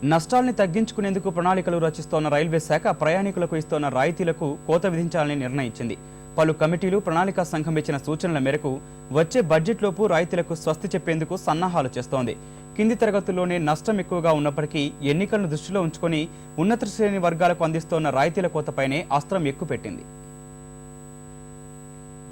నష్టాల్ని తగ్గించుకునేందుకు ప్రణాళికలు రచిస్తోన్న రైల్వే శాఖ ప్రయాణికులకు ఇస్తోన్న రాయితీలకు కోత విధించాలని నిర్ణయించింది. పలు కమిటీలు ప్రణాళికా సంఘం ఇచ్చిన సూచనల మేరకు వచ్చే బడ్జెట్లోపు రాయితీలకు స్వస్తి చెప్పేందుకు సన్నాహాలు చేస్తోంది. కింది తరగతుల్లోనే నష్టం ఎక్కువగా ఉన్నప్పటికీ ఎన్నికలను దృష్టిలో ఉంచుకొని ఉన్నత శ్రేణి వర్గాలకు అందిస్తోన్న రాయితీల కోతపైనే అస్త్రం ఎక్కుపెట్టింది.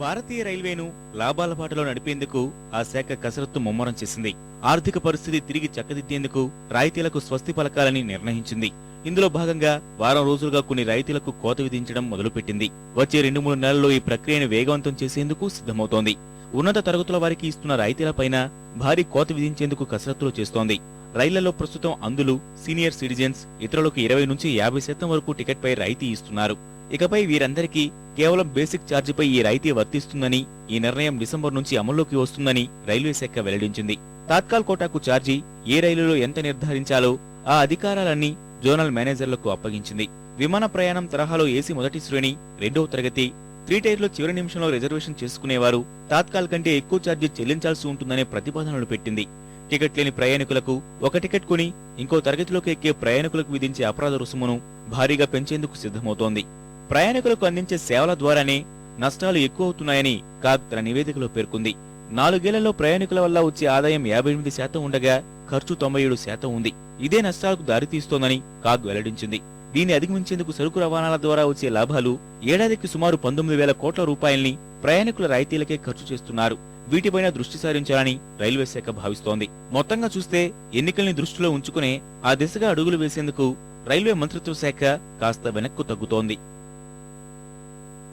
భారతీయ రైల్వేను లాభాల బాటలో నడిపేందుకు ఆ శాఖ కసరత్తు ముమ్మరం చేసింది. ఆర్థిక పరిస్థితి తిరిగి చక్కదిద్దేందుకు రాయితీలకు స్వస్తి పలకాలని నిర్ణయించింది. ఇందులో భాగంగా వారం రోజులుగా కొన్ని రాయితీలకు కోత విధించడం మొదలుపెట్టింది. వచ్చే 2-3 నెలల్లో ఈ ప్రక్రియను వేగవంతం చేసేందుకు సిద్ధమవుతోంది. ఉన్నత తరగతుల వారికి ఇస్తున్న రాయితీలపైన భారీ కోత విధించేందుకు కసరత్తులు చేస్తోంది. రైళ్లలో ప్రస్తుతం అందులు, సీనియర్ సిటిజన్స్, ఇతరులకు 20-50% వరకు టికెట్పై రాయితీ ఇస్తున్నారు. ఇకపై వీరందరికీ కేవలం బేసిక్ ఛార్జీపై ఈ రాయితీ వర్తిస్తుందని, ఈ నిర్ణయం డిసెంబర్ నుంచి అమల్లోకి వస్తుందని రైల్వే శాఖ వెల్లడించింది. తాత్కాల్ కోటాకు ఛార్జీ ఏ రైలులో ఎంత నిర్ధారించాలో ఆ అధికారాలన్నీ జోనల్ మేనేజర్లకు అప్పగించింది. విమాన ప్రయాణం తరహాలో ఏసీ మొదటి శ్రేణి, 2వ తరగతి, 3 టైర్లో చివరి నిమిషంలో రిజర్వేషన్ చేసుకునేవారు తాత్కాల్ కంటే ఎక్కువ ఛార్జీ చెల్లించాల్సి ఉంటుందనే ప్రతిపాదనలు పెట్టింది. టికెట్ లేని ప్రయాణికులకు ఒక టికెట్ కొని ఇంకో తరగతిలోకి ఎక్కే ప్రయాణికులకు విధించే అపరాధ రుసుమును భారీగా పెంచేందుకు సిద్ధమవుతోంది. ప్రయాణికులకు అందించే సేవల ద్వారానే నష్టాలు ఎక్కువవుతున్నాయని కాగ్ తన నివేదికలో పేర్కొంది. 4 ఏళ్లలో ప్రయాణికుల వల్ల వచ్చే ఆదాయం 58% ఉండగా ఖర్చు 97% ఉంది. ఇదే నష్టాలకు దారితీస్తోందని కాగ్ వెల్లడించింది. దీన్ని అధిగమించేందుకు సరుకు రవాణాల ద్వారా వచ్చే లాభాలు ఏడాదికి సుమారు 19,000 కోట్ల రూపాయల్ని ప్రయాణికుల రాయితీలకే ఖర్చు చేస్తున్నారు. వీటిపైన దృష్టి సారించాలని రైల్వే శాఖ భావిస్తోంది. మొత్తంగా చూస్తే ఎన్నికల్ని దృష్టిలో ఉంచుకునే ఆ దిశగా అడుగులు వేసేందుకు రైల్వే మంత్రిత్వ శాఖ కాస్త వెనక్కు తగ్గుతోంది.